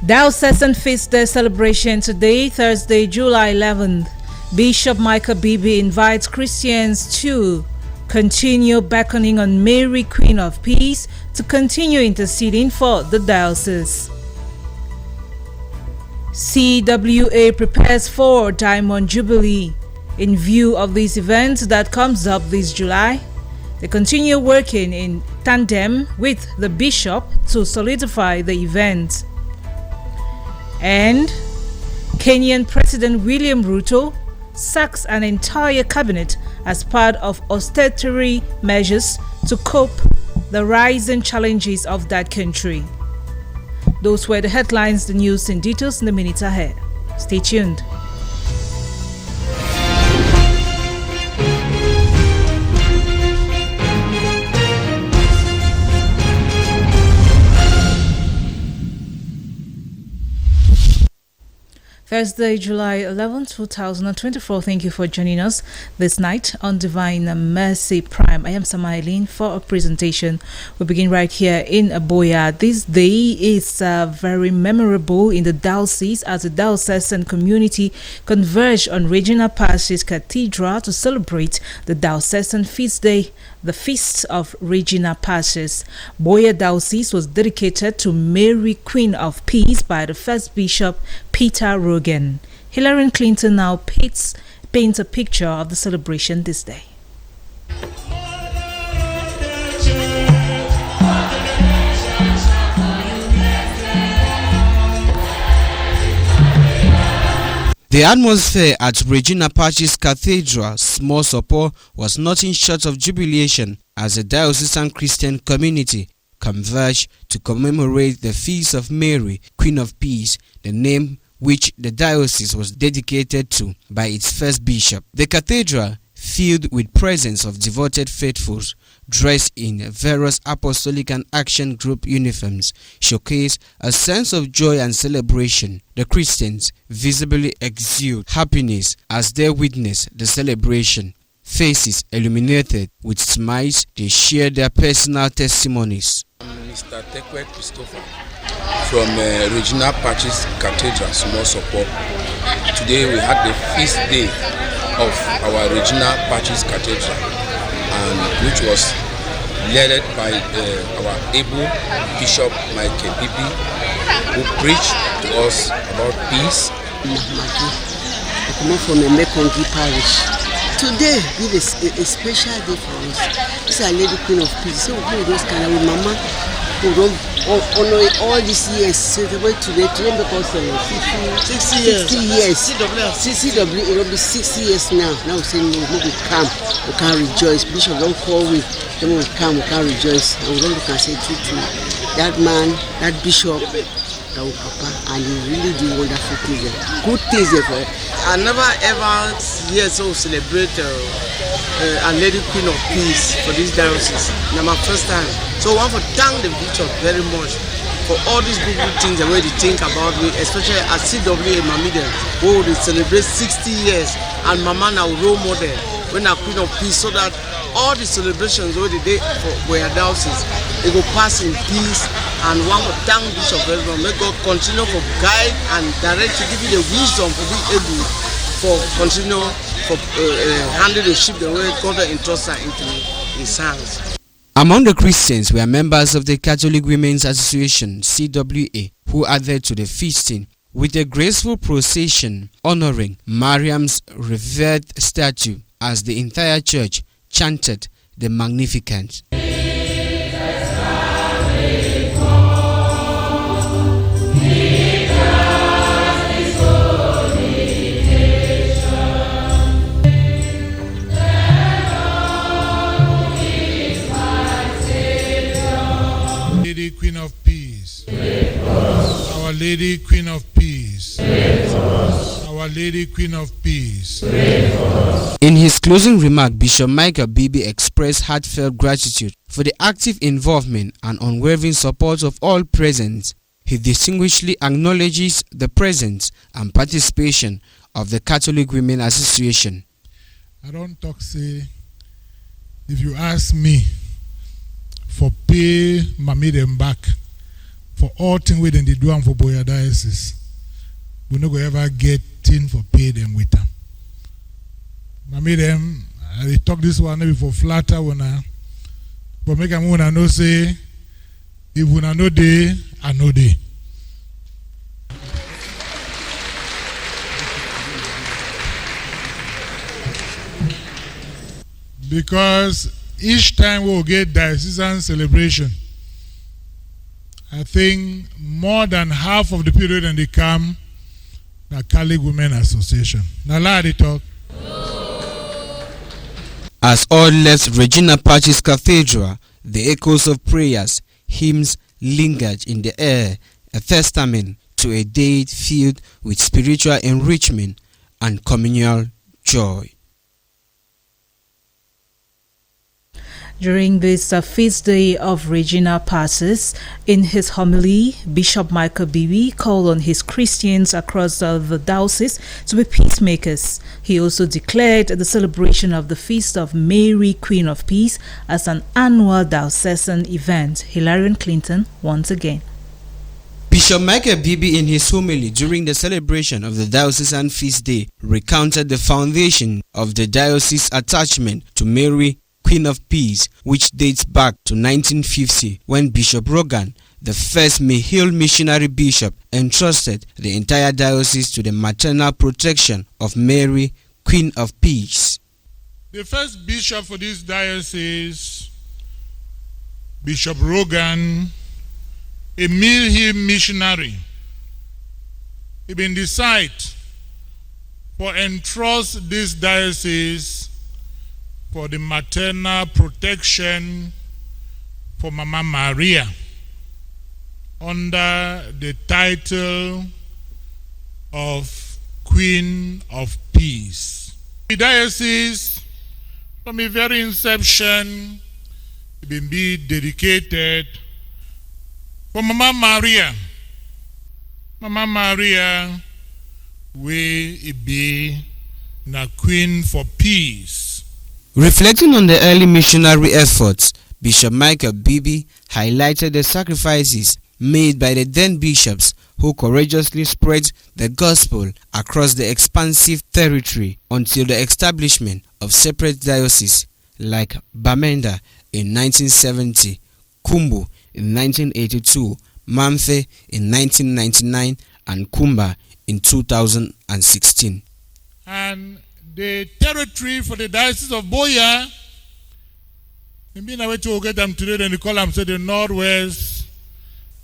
Diocesan Feast Day celebration today, Thursday, July 11th. Bishop Michael Bibi invites Christians to continue beckoning on Mary, Queen of Peace, to continue interceding for the diocese. CWA prepares for Diamond Jubilee. In view of these events that comes up this July, they continue working in tandem with the bishop to solidify the event. And Kenyan President William Ruto sacks an entire cabinet as part of austerity measures to cope the rising challenges of that country. Those were the headlines, the news in details in the minutes ahead. Stay tuned. Thursday, July 11, 2024. Thank you for joining us this night on Divine Mercy Prime. I am Samailin for a presentation. We begin right here in Aboya. This day is very memorable in the diocese as the diocesan community converge on Regina Pacis Cathedral to celebrate the diocesan feast day, the Feast of Regina Pacis. Boya Diocese was dedicated to Mary, Queen of Peace by the first Bishop Peter Rogan. Hillary Clinton now paints a picture of the celebration this day. The atmosphere at Regina Pacis Cathedral, small support, was nothing short of jubilation as the diocesan Christian community converged to commemorate the Feast of Mary, Queen of Peace, the name which the diocese was dedicated to by its first bishop. The cathedral, filled with presence of devoted faithfuls dressed in various apostolic and action group uniforms, showcase a sense of joy and celebration. The Christians visibly exude happiness as they witness the celebration. Faces illuminated with smiles, they share their personal testimonies. Mr. Tekwe Christopher from Regina Pacis Cathedral, small support. Today we had the feast day of our Regina Pacis Cathedral, and which was led by our able Bishop Michael Bibi, who preached to us about peace. I come from a Mekongi parish. Today is a special day for us. This is a Lady Queen of Peace. So we just kind of with Mama who don't honor all these years. So today because 60 years. CCW, it will be 60 years now. Now we say no, we come, we can rejoice. Bishop don't call we, then we come, we can rejoice. And we can say to that man, that bishop, Papa, and he really do wonderful things, good things for it. I never ever hear so celebrate a Lady Queen of Peace for this diocese. It's my first time. So I want to thank the bishop very much for all these good things, the way they think about me, especially at CWA Mamiden, who they celebrate 60 years, and Mama now role model when a Queen of Peace, so that all the celebrations where they did for our diocese, they go pass in peace. And one more thank Bishop everyone. May God continue to guide and direct to give you the wisdom to be able for continue for handle the sheep the way God entrusts into his hands. Among the Christians were members of the Catholic Women's Association (CWA), who added to the feasting with a graceful procession honoring Mariam's revered statue as the entire church chanted the Magnificat. Lady Queen of Peace, our Lady Queen of Peace, our Lady Queen of Peace. In his closing remark, Bishop Michael Bibi expressed heartfelt gratitude for the active involvement and unwavering support of all present. He distinguishedly acknowledges the presence and participation of the Catholic Women Association. I don't talk say, if you ask me for pay Mami them back, for all things wey dem dey do am for Boya Diocese. We no go ever get thing for pay them with them. Mami dem, I dey talk this one maybe for flatter una, but make am una know say if una no dey, I no dey. Because each time we will get diocesan celebration, I think more than half of the period and they come the Catholic Women Association. Now lie they talk. As all left Regina Pacis Cathedral, the echoes of prayers, hymns lingered in the air, a testament to a day filled with spiritual enrichment and communal joy. During this feast day of Regina Pacis, in his homily, Bishop Michael Bibi called on his Christians across the diocese to be peacemakers. He also declared the celebration of the Feast of Mary, Queen of Peace, as an annual diocesan event. Hilarion Clinton once again. Bishop Michael Bibi, in his homily during the celebration of the diocesan feast day, recounted the foundation of the diocese's attachment to Mary, Queen of Peace, which dates back to 1950 when Bishop Rogan, the first Mayhill missionary bishop, entrusted the entire diocese to the maternal protection of Mary, Queen of Peace. The first bishop for this diocese, Bishop Rogan, a Mayhill missionary, he been decided for entrust this diocese for the maternal protection for Mama Maria under the title of Queen of Peace. The diocese, from the very inception, been dedicated for Mama Maria. Mama Maria will be the Queen for Peace. Reflecting on the early missionary efforts, Bishop Michael Bibi highlighted the sacrifices made by the then bishops who courageously spread the gospel across the expansive territory until the establishment of separate dioceses like Bamenda in 1970, Kumbu in 1982, Mamfe in 1999, and Kumba in 2016. And the territory for the Diocese of Boya, maybe now to get them today, then they call them say the northwest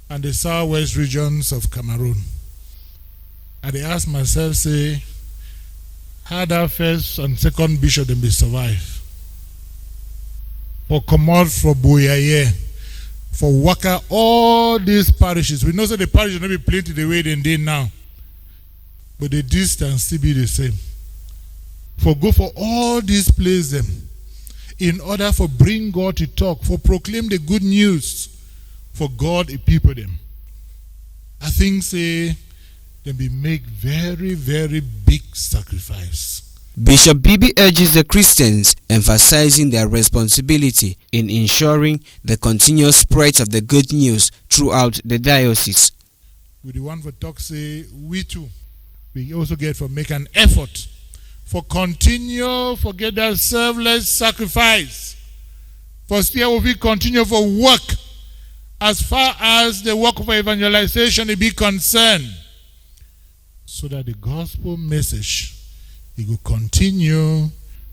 and the southwest regions of Cameroon. And they ask myself, say, how that first and second bishop then be survive? For come out for Boya here, for Waka, all these parishes. We know that the parishes will not be plenty the way they did now, but the distance still be the same. For go for all these places in order for bring God to talk, for proclaim the good news, for God a people them. I think say they be make very, very big sacrifice. Bishop Bibi urges the Christians, emphasizing their responsibility in ensuring the continuous spread of the good news throughout the diocese. With the one for talk say, we too, we also get for make an effort for continue, for get that selfless sacrifice. For still we continue for work as far as the work of evangelization be concerned, so that the gospel message it will continue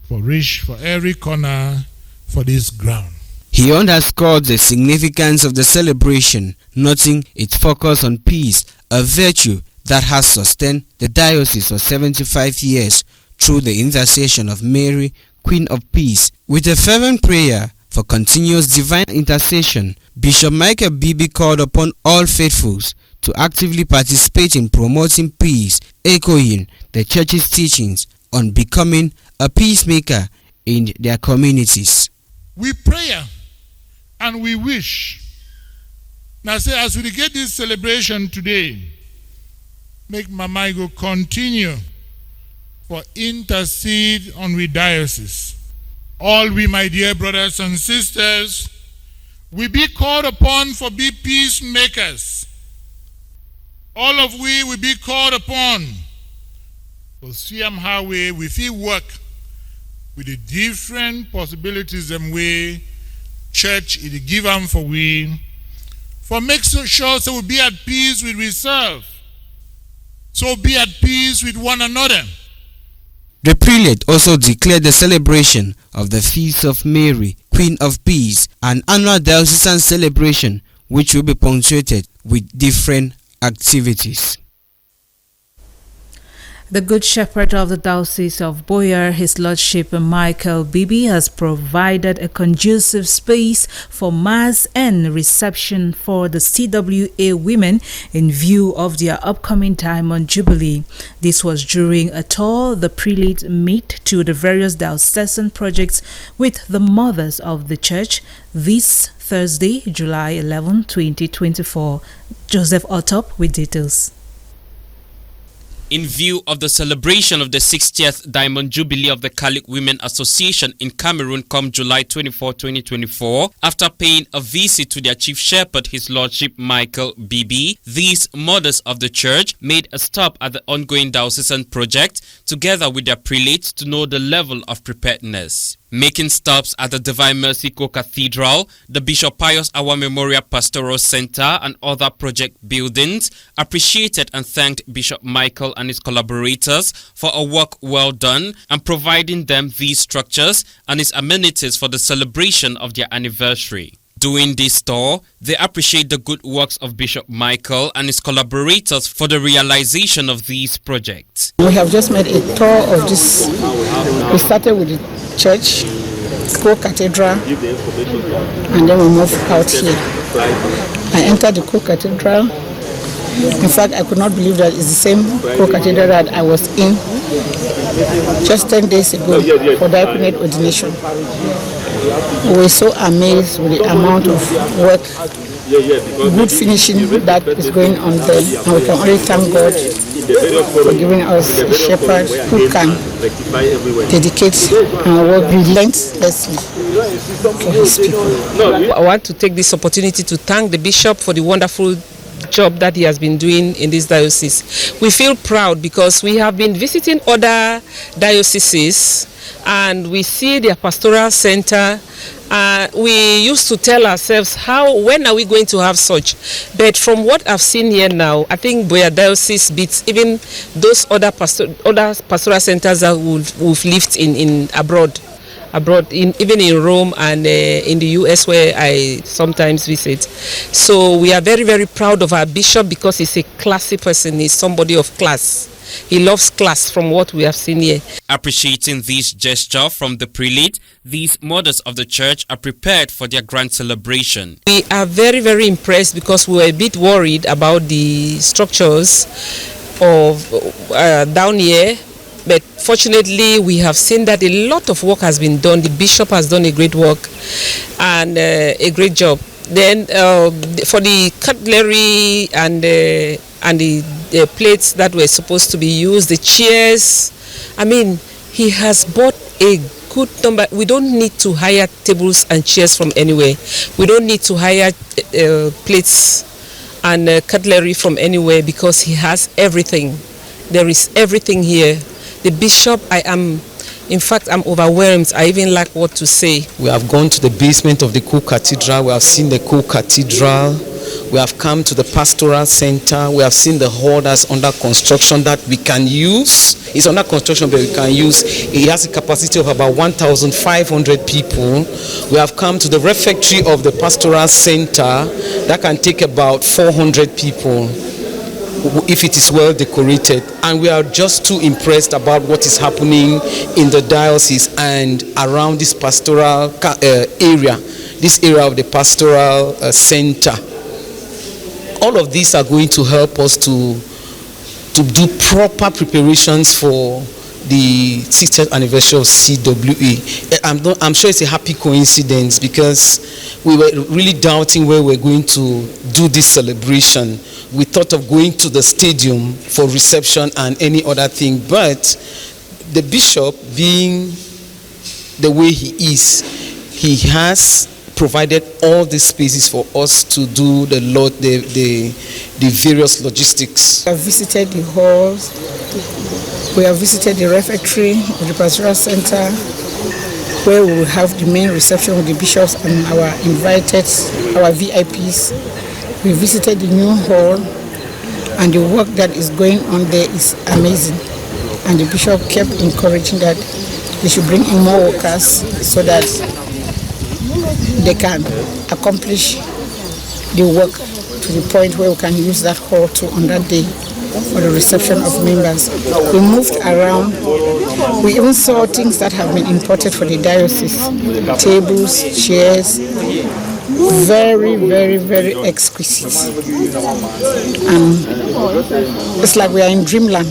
for reach for every corner for this ground. He underscored the significance of the celebration, noting its focus on peace, a virtue that has sustained the diocese for 75 years through the intercession of Mary, Queen of Peace. With a fervent prayer for continuous divine intercession, Bishop Michael Bibi called upon all faithfuls to actively participate in promoting peace, echoing the church's teachings on becoming a peacemaker in their communities. We pray and we wish. Now say, as we get this celebration today, make Mama go continue for intercede on we diocese. All we, my dear brothers and sisters, we be called upon for be peacemakers all of we will be called upon to see how we feel work with the different possibilities and way church is given for we, for make sure so we be at peace with ourselves, so be at peace with one another. The prelate also declared the celebration of the Feast of Mary, Queen of Peace, an annual diocesan celebration which will be punctuated with different activities. The Good Shepherd of the Diocese of Boyar, His Lordship Michael Bibi, has provided a conducive space for Mass and reception for the CWA women in view of their upcoming Diamond Jubilee. This was during a tour the prelate made to the various diocesan projects with the Mothers of the Church this Thursday, July 11, 2024. Joseph Otop with details. In view of the celebration of the 60th Diamond Jubilee of the Catholic Women Association in Cameroon come July 24, 2024, after paying a visit to their Chief Shepherd, His Lordship Michael Bibi, these Mothers of the Church made a stop at the ongoing diocesan project together with their prelates to know the level of preparedness. Making stops at the Divine Mercy Co-Cathedral, the Bishop Pius Awa Memorial Pastoral Center and other project buildings, appreciated and thanked Bishop Michael and his collaborators for a work well done and providing them these structures and its amenities for the celebration of their anniversary. During this tour, they appreciate the good works of Bishop Michael and his collaborators for the realization of these projects. We have just made a tour of this. We started with the church, Co-Cathedral, and then we moved out here. I entered the Co-Cathedral. In fact, I could not believe that it's the same Co-Cathedral that I was in just 10 days ago for diaconate ordination. We were so amazed with the amount of work, good finishing that is going on there, and we can only thank God for giving us a shepherd who can dedicate and work relentlessly for his people. I want to take this opportunity to thank the bishop for the wonderful job that he has been doing in this diocese. We feel proud because we have been visiting other dioceses and we see their pastoral center. We used to tell ourselves, when are we going to have such? But from what I've seen here now, I think Boyar Diocese beats even those other pastoral centers that we've lived in abroad, even in Rome and in the US where I sometimes visit. So we are very, very proud of our bishop because he's a classy person. He's somebody of class. He loves class from what we have seen here. Appreciating this gesture from the prelate, these Mothers of the Church are prepared for their grand celebration. We are very, very impressed because we were a bit worried about the structures of down here. But fortunately, we have seen that a lot of work has been done. The bishop has done a great work and a great job. Then for the cutlery and the plates that were supposed to be used, the chairs, I mean, he has bought a good number. We don't need to hire tables and chairs from anywhere. We don't need to hire plates and cutlery from anywhere because he has everything. There is everything here. The bishop, I'm overwhelmed. I even lack what to say. We have gone to the basement of the Co-Cathedral. We have seen the Co-Cathedral. We have come to the pastoral center. We have seen the hall that's under construction that we can use. It's under construction, but we can use. It has a capacity of about 1,500 people. We have come to the refectory of the pastoral center that can take about 400 people if it is well decorated, and we are just too impressed about what is happening in the diocese and around this pastoral area, this area of the pastoral center. All of these are going to help us to do proper preparations for the 60th anniversary of CWA. I'm sure it's a happy coincidence because we were really doubting where we're going to do this celebration. We thought of going to the stadium for reception and any other thing, but the bishop, being the way he is, he has provided all the spaces for us to do the various logistics. We have visited the halls, we have visited the refectory of the pastoral center, where we will have the main reception with the bishops and our VIPs. We visited the new hall, and the work that is going on there is amazing. And the bishop kept encouraging that they should bring in more workers so that they can accomplish the work to the point where we can use that hall on that day for the reception of members. We moved around. We even saw things that have been imported for the diocese. Tables, chairs, very, very, very exquisite. It's like we are in dreamland,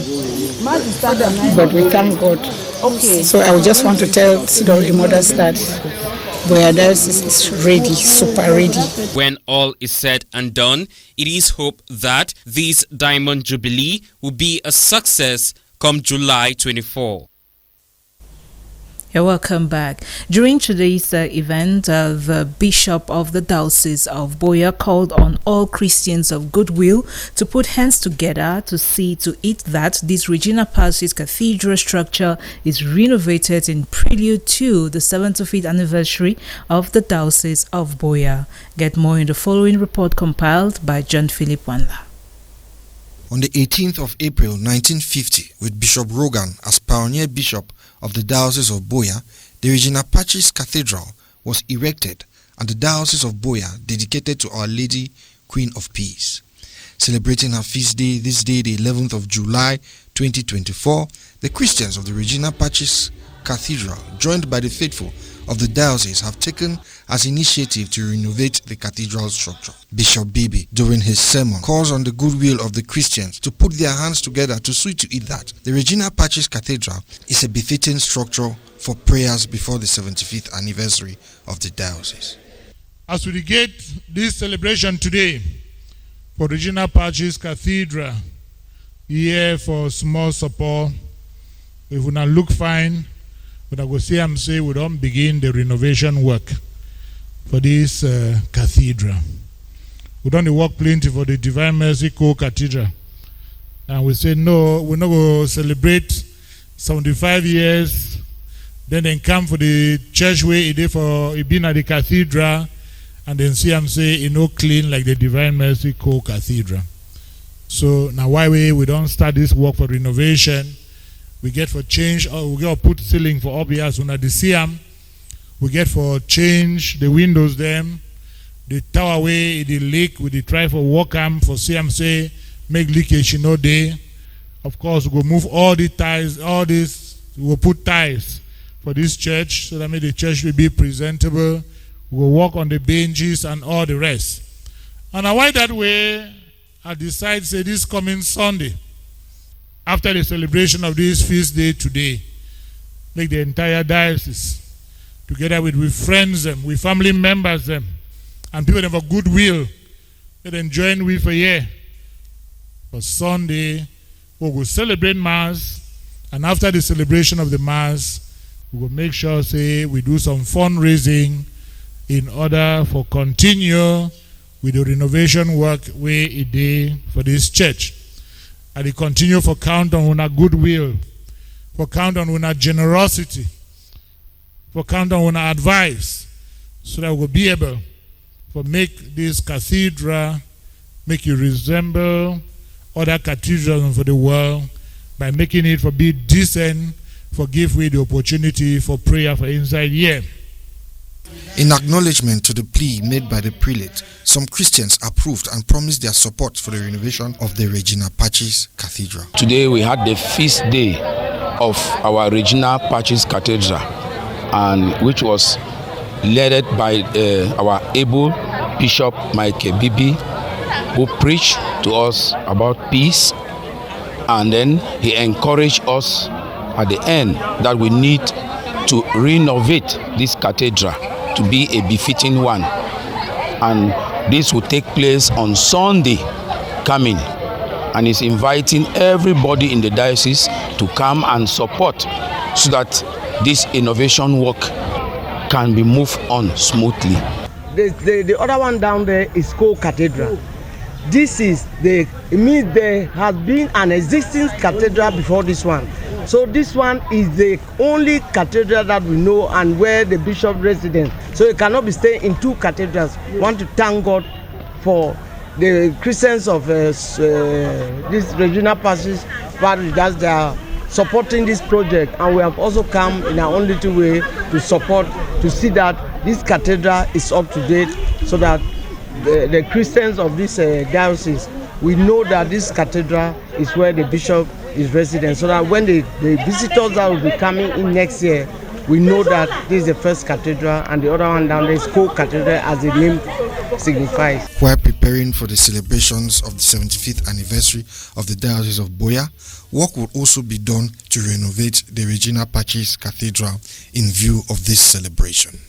but we thank God. So I just want to tell the mothers that Boya Diocese is ready, super ready. When all is said and done, it is hoped that this Diamond Jubilee will be a success come July 24. You're welcome back. During today's event, the Bishop of the Diocese of Boya called on all Christians of goodwill to put hands together to see to it that this Regina Pacis Cathedral structure is renovated in prelude to the 75th anniversary of the Diocese of Boya. Get more in the following report compiled by John Philip Wanla. On the 18th of April 1950, with Bishop Rogan as pioneer bishop of the Diocese of Boya, the Regina Pacis Cathedral was erected and the Diocese of Boya dedicated to Our Lady, Queen of Peace. Celebrating her feast day this day, the 11th of July 2024, the Christians of the Regina Pacis Cathedral, joined by the faithful of the diocese, have taken as initiative to renovate the cathedral structure. Bishop Bibi, during his sermon, calls on the goodwill of the Christians to put their hands together to see to it that the Regina Pacis Cathedral is a befitting structure for prayers before the 75th anniversary of the diocese. As we dedicate this celebration today for Regina Pacis Cathedral, here for small support, if we not look fine, but I will say we don't begin the renovation work for this cathedral. We don't work plenty for the Divine Mercy Co-Cathedral. And we say, no, we're not going to celebrate 75 years, then come for the church way it for it being at the cathedral, and then say, clean like the Divine Mercy Co-Cathedral. So now why we don't start this work for renovation? We get for change, or we get for put ceiling for up here, so now the CM, we get for change the windows them, the tower way, the leak, we try for work for CMC, make leakage no day. Of course, we'll move all the ties, all this, we'll put ties for this church, so that the church will be presentable. We'll work on the benches and all the rest. And why that way, I decide say this coming Sunday, after the celebration of this feast day today, make the entire diocese, together with friends, with family members, and people that have goodwill, let them join with a year. For Sunday, we will celebrate Mass, and after the celebration of the Mass, we will make sure, we do some fundraising in order for continue with the renovation work way a day for this church. And they continue for count on our goodwill, for count on our generosity, for count on our advice, so that we'll be able to make this cathedral, make it resemble other cathedrals for the world by making it for be decent, for give way the opportunity for prayer for inside here. In acknowledgement to the plea made by the prelate, some Christians approved and promised their support for the renovation of the Regina Pacis Cathedral. Today we had the feast day of our Regina Pacis Cathedral, and which was led by our able Bishop Michael Bibi, who preached to us about peace, and then he encouraged us at the end that we need to renovate this cathedral to be a befitting one, and this will take place on Sunday coming, and he's inviting everybody in the diocese to come and support so that this innovation work can be moved on smoothly. the other one down there is called Cathedral. This is it means there has been an existing cathedral before this one. So this one is the only cathedral that we know and where the bishop residence. So you cannot be staying in two cathedrals. We want to thank God for the Christians of this regional parish that they are supporting this project, and we have also come in our own little way to support, to see that this cathedral is up to date, so that the Christians of this diocese, we know that this cathedral is where the bishop is resident, so that when the visitors that will be coming in next year, we know that this is the first cathedral, and the other one down there is called Cathedral, as the name signifies. While preparing for the celebrations of the 75th anniversary of the Diocese of Buea, work will also be done to renovate the Regina Pacis Cathedral in view of this celebration.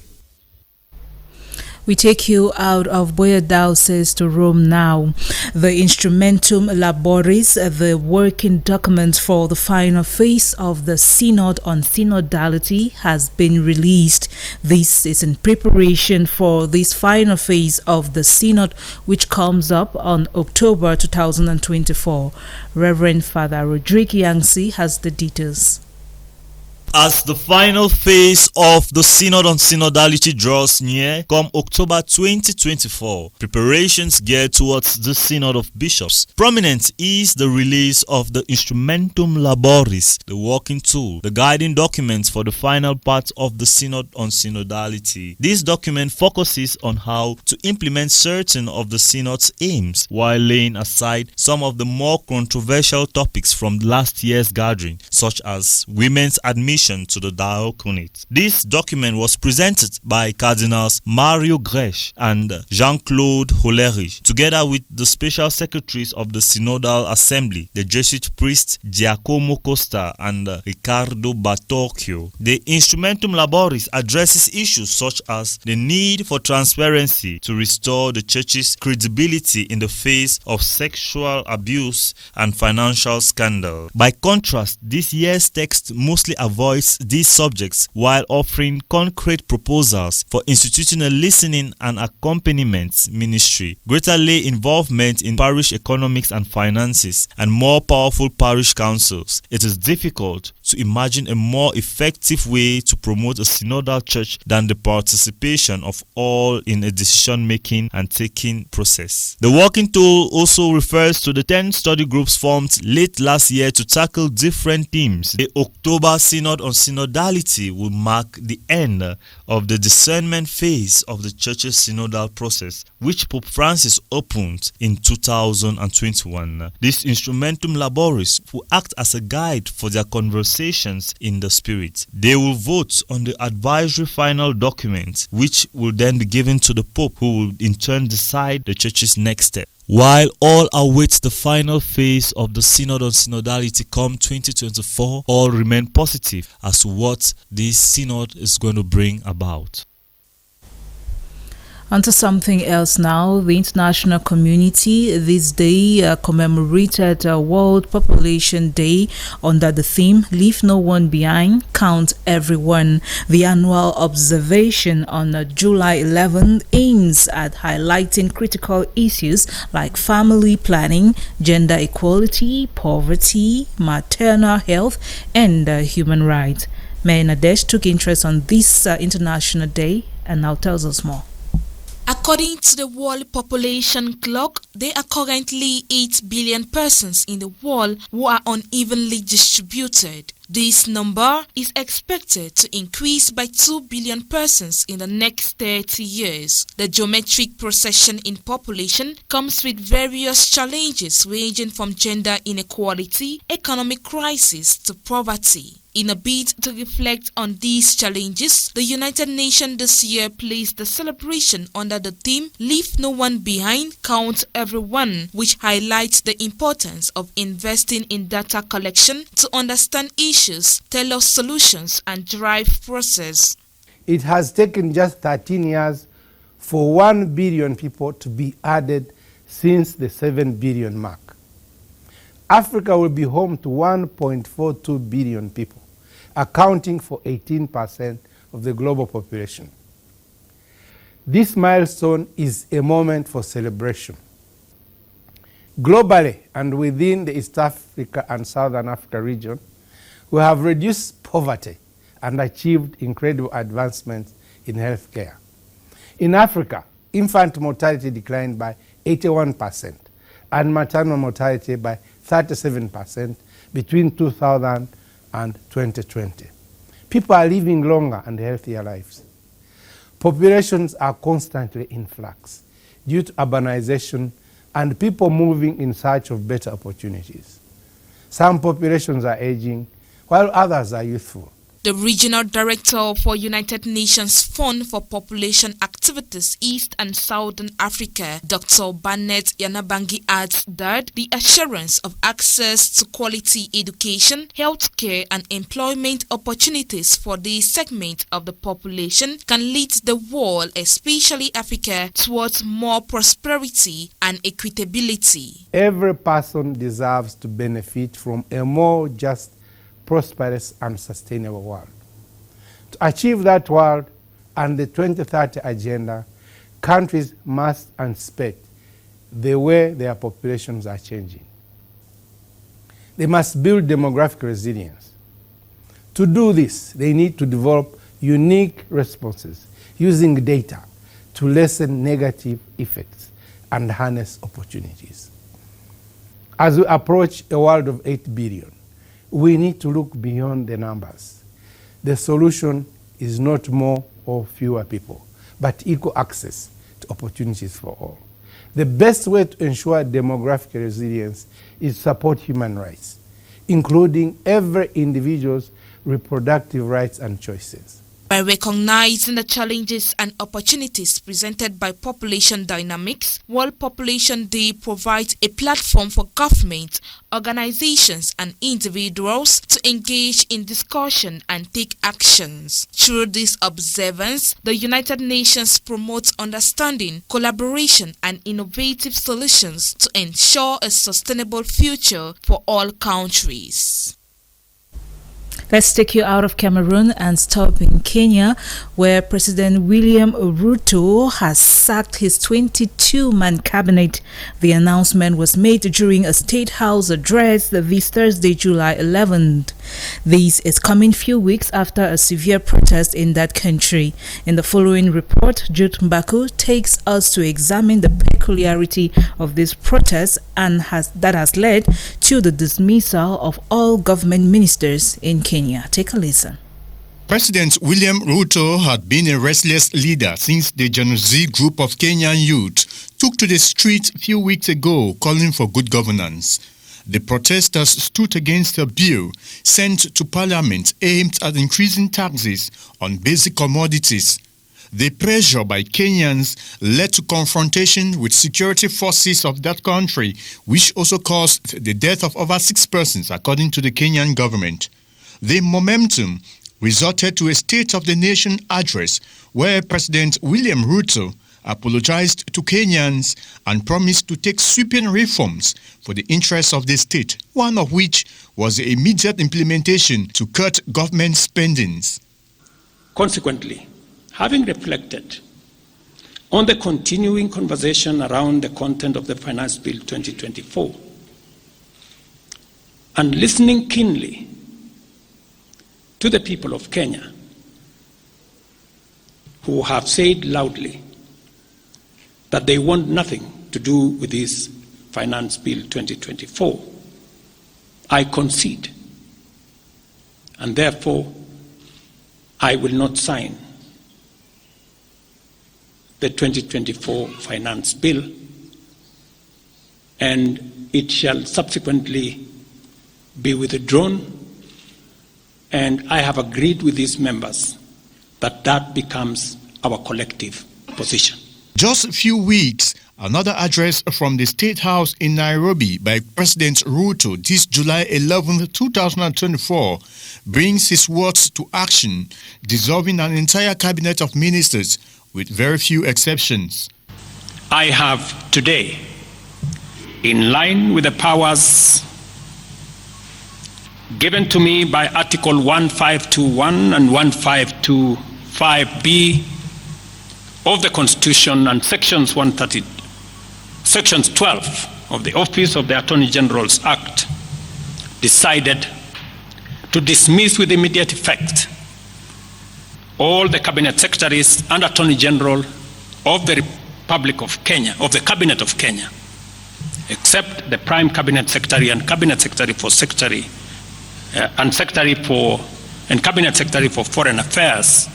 We take you out of Buea Diocese to Rome now. The Instrumentum Laboris, the working document for the final phase of the Synod on Synodality, has been released. This is in preparation for this final phase of the Synod, which comes up on October 2024. Reverend Father Rodrigue Yangsi has the details. As the final phase of the Synod on Synodality draws near, come October 2024, preparations geared towards the Synod of Bishops. Prominent is the release of the Instrumentum Laboris, the working tool, the guiding document for the final part of the Synod on Synodality. This document focuses on how to implement certain of the Synod's aims, while laying aside some of the more controversial topics from last year's gathering, such as women's admission to the diaconate. This document was presented by Cardinals Mario Grech and Jean-Claude Hollerich, together with the special secretaries of the Synodal Assembly, the Jesuit priest Giacomo Costa and Riccardo Batorchio. The Instrumentum Laboris addresses issues such as the need for transparency to restore the Church's credibility in the face of sexual abuse and financial scandal. By contrast, this year's text mostly avoids these subjects while offering concrete proposals for instituting a listening and accompaniment ministry, greater lay involvement in parish economics and finances, and more powerful parish councils. It is difficult to imagine a more effective way to promote a synodal church than the participation of all in a decision-making and taking process. The working tool also refers to the 10 study groups formed late last year to tackle different themes. The October Synod on Synodality will mark the end of the discernment phase of the Church's synodal process, which Pope Francis opened in 2021. This Instrumentum Laboris will act as a guide for their conversations in the Spirit. They will vote on the advisory final document, which will then be given to the Pope, who will in turn decide the Church's next step. While all await the final phase of the Synod on Synodality come 2024, all remain positive as to what this Synod is going to bring about. Onto something else now. The international community this day commemorated World Population Day under the theme Leave No One Behind, Count Everyone. The annual observation on July 11 aims at highlighting critical issues like family planning, gender equality, poverty, maternal health, and human rights. Mayor Nadesh took interest on this International Day and now tells us more. According to the World Population Clock, there are currently 8 billion persons in the world who are unevenly distributed. This number is expected to increase by 2 billion persons in the next 30 years. The geometric procession in population comes with various challenges ranging from gender inequality, economic crisis to poverty. In a bid to reflect on these challenges, the United Nations this year placed the celebration under the theme Leave No One Behind, Count Everyone, which highlights the importance of investing in data collection to understand issues, tailor solutions, and drive process. It has taken just 13 years for 1 billion people to be added since the 7 billion mark. Africa will be home to 1.42 billion people, accounting for 18% of the global population. This milestone is a moment for celebration. Globally and within the East Africa and Southern Africa region, we have reduced poverty and achieved incredible advancements in healthcare. In Africa, infant mortality declined by 81% and maternal mortality by 37% between 2000 and 2020. People are living longer and healthier lives. Populations are constantly in flux due to urbanization and people moving in search of better opportunities. Some populations are aging, while others are youthful. The Regional Director for United Nations Fund for Population Activities East and Southern Africa, Dr. Barnett Yanabangi, adds that the assurance of access to quality education, healthcare and employment opportunities for this segment of the population can lead the world, especially Africa, towards more prosperity and equitability. Every person deserves to benefit from a more just, prosperous and sustainable world. To achieve that world and the 2030 agenda, countries must anticipate the way their populations are changing. They must build demographic resilience. To do this, they need to develop unique responses using data to lessen negative effects and harness opportunities. As we approach a world of 8 billion, we need to look beyond the numbers. The solution is not more or fewer people, but equal access to opportunities for all. The best way to ensure demographic resilience is to support human rights, including every individual's reproductive rights and choices. By recognizing the challenges and opportunities presented by population dynamics, World Population Day provides a platform for government, organizations and individuals to engage in discussion and take actions. Through this observance, the United Nations promotes understanding, collaboration and innovative solutions to ensure a sustainable future for all countries. Let's take you out of Cameroon and stop in Kenya, where President William Ruto has sacked his 22-man cabinet. The announcement was made during a State House address this Thursday, July 11th. This is coming few weeks after a severe protest in that country. In the following report, Jude Mbaku takes us to examine the peculiarity of this protest and that has led to the dismissal of all government ministers in Kenya. Take a listen. President William Ruto had been a restless leader since the Gen Z group of Kenyan youth took to the streets a few weeks ago calling for good governance. The protesters stood against a bill sent to Parliament aimed at increasing taxes on basic commodities. The pressure by Kenyans led to confrontation with security forces of that country, which also caused the death of over 6 persons, according to the Kenyan government. The momentum resulted to a State of the Nation address where President William Ruto apologized to Kenyans and promised to take sweeping reforms for the interests of the state, one of which was the immediate implementation to cut government spendings. Consequently, having reflected on the continuing conversation around the content of the Finance Bill 2024 and listening keenly to the people of Kenya who have said loudly that they want nothing to do with this Finance Bill 2024, I concede, and therefore I will not sign the 2024 Finance Bill, and it shall subsequently be withdrawn. And I have agreed with these members that that becomes our collective position. Just a few weeks, another address from the State House in Nairobi by President Ruto this July 11, 2024, brings his words to action, dissolving an entire cabinet of ministers with very few exceptions. I have today, in line with the powers given to me by Article 1521 and 1525B of the Constitution and Sections 12 of the Office of the Attorney General's Act, decided to dismiss with immediate effect all the Cabinet Secretaries and Attorney General of the Republic of Kenya, of the Cabinet of Kenya, except the Prime Cabinet Secretary and Cabinet Secretary for Cabinet Secretary for Foreign Affairs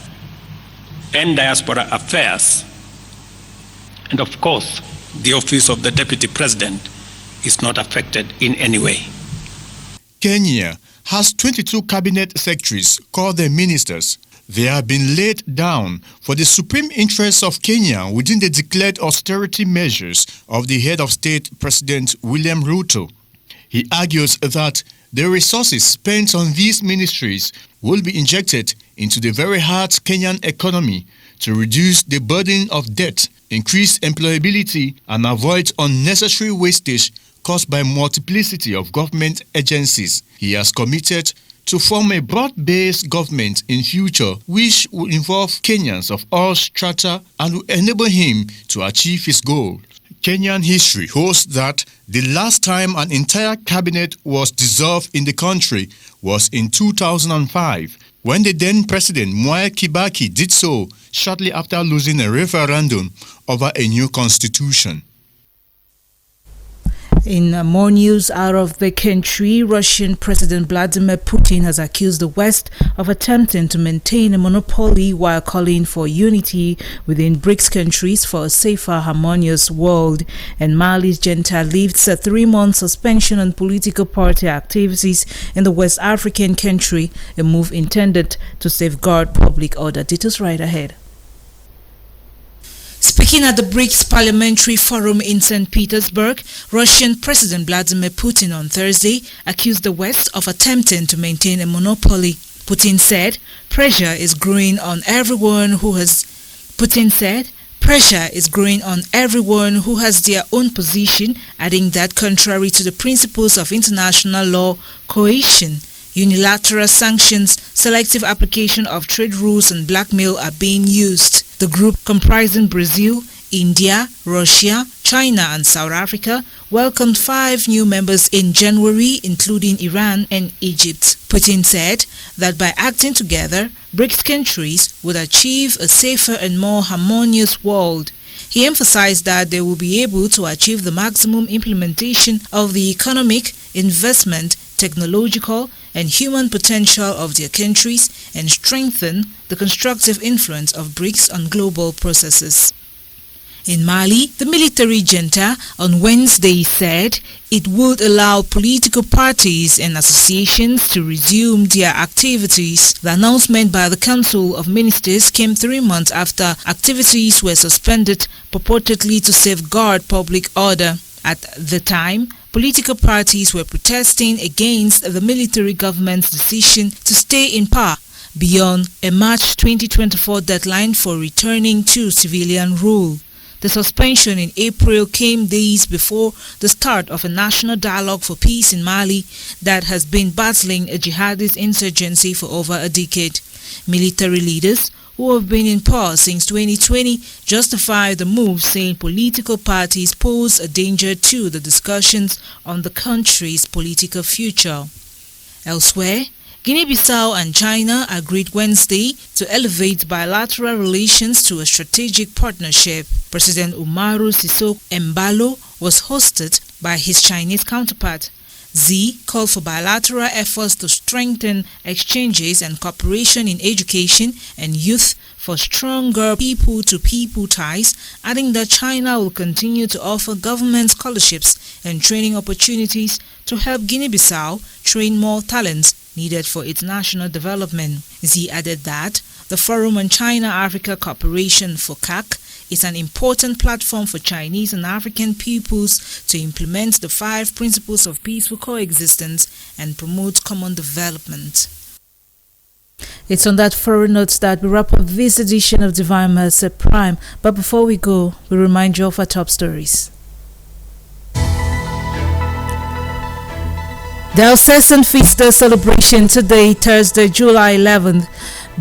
and Diaspora Affairs. And of course, the office of the Deputy President is not affected in any way. Kenya has 22 cabinet secretaries called the ministers. They have been laid down for the supreme interests of Kenya within the declared austerity measures of the head of state, President William Ruto. He argues that the resources spent on these ministries will be injected into the very hard Kenyan economy to reduce the burden of debt, increase employability, and avoid unnecessary wastage caused by multiplicity of government agencies. He has committed to form a broad-based government in future which will involve Kenyans of all strata and will enable him to achieve his goal. Kenyan history holds that the last time an entire cabinet was dissolved in the country was in 2005, when the then President Mwai Kibaki did so shortly after losing a referendum over a new constitution. In more news out of the country, Russian President Vladimir Putin has accused the West of attempting to maintain a monopoly while calling for unity within BRICS countries for a safer, harmonious world. And Mali's junta lifts a 3-month suspension on political party activities in the West African country, a move intended to safeguard public order. Details right ahead. Speaking at the BRICS Parliamentary Forum in St. Petersburg, Russian President Vladimir Putin on Thursday accused the West of attempting to maintain a monopoly. Putin said pressure is growing on everyone who has their own position, adding that contrary to the principles of international law, coercion, unilateral sanctions, selective application of trade rules and blackmail are being used. The group, comprising Brazil, India, Russia, China and South Africa, welcomed 5 new members in January, including Iran and Egypt. Putin said that by acting together, BRICS countries would achieve a safer and more harmonious world. He emphasized that they will be able to achieve the maximum implementation of the economic, investment, technological and human potential of their countries and strengthen the constructive influence of BRICS on global processes. In Mali, the military junta on Wednesday said it would allow political parties and associations to resume their activities. The announcement by the Council of Ministers came 3 months after activities were suspended, purportedly to safeguard public order. At the time, political parties were protesting against the military government's decision to stay in power beyond a March 2024 deadline for returning to civilian rule. The suspension in April came days before the start of a national dialogue for peace in Mali that has been battling a jihadist insurgency for over a decade. Military leaders who have been in power since 2020 justify the move, saying political parties pose a danger to the discussions on the country's political future. Elsewhere, Guinea-Bissau and China agreed Wednesday to elevate bilateral relations to a strategic partnership. President Umaru Sissoco Embalo was hosted by his Chinese counterpart. Xi called for bilateral efforts to strengthen exchanges and cooperation in education and youth for stronger people-to-people ties, adding that China will continue to offer government scholarships and training opportunities to help Guinea-Bissau train more talents needed for its national development. Xi added that the Forum on China-Africa Cooperation (FOCAC) is an important platform for Chinese and African peoples to implement the 5 principles of peaceful coexistence and promote common development. It's on that foreign note that we wrap up this edition of Divine Mercy Prime. But before we go, we remind you of our top stories. Diocesan Feast Day celebration today, Thursday, July 11th.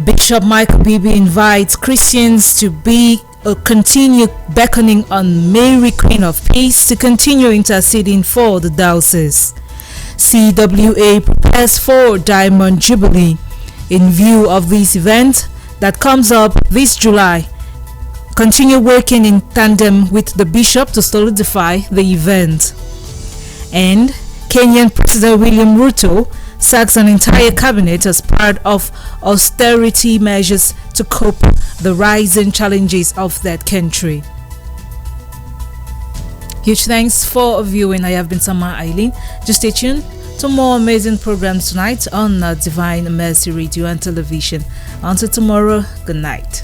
Bishop Michael Bibi invites Christians to be continue beckoning on Mary Queen of Peace to continue interceding for the diocese. CWA prepares for Diamond Jubilee. In view of this event that comes up this July, continue working in tandem with the bishop to solidify the event. And Kenyan President William Ruto sacks an entire cabinet as part of austerity measures to cope the rising challenges of that country. Huge thanks for viewing. I have been Sama Eileen. Just stay tuned to more amazing programs tonight on Divine Mercy Radio and Television. Until tomorrow, good night.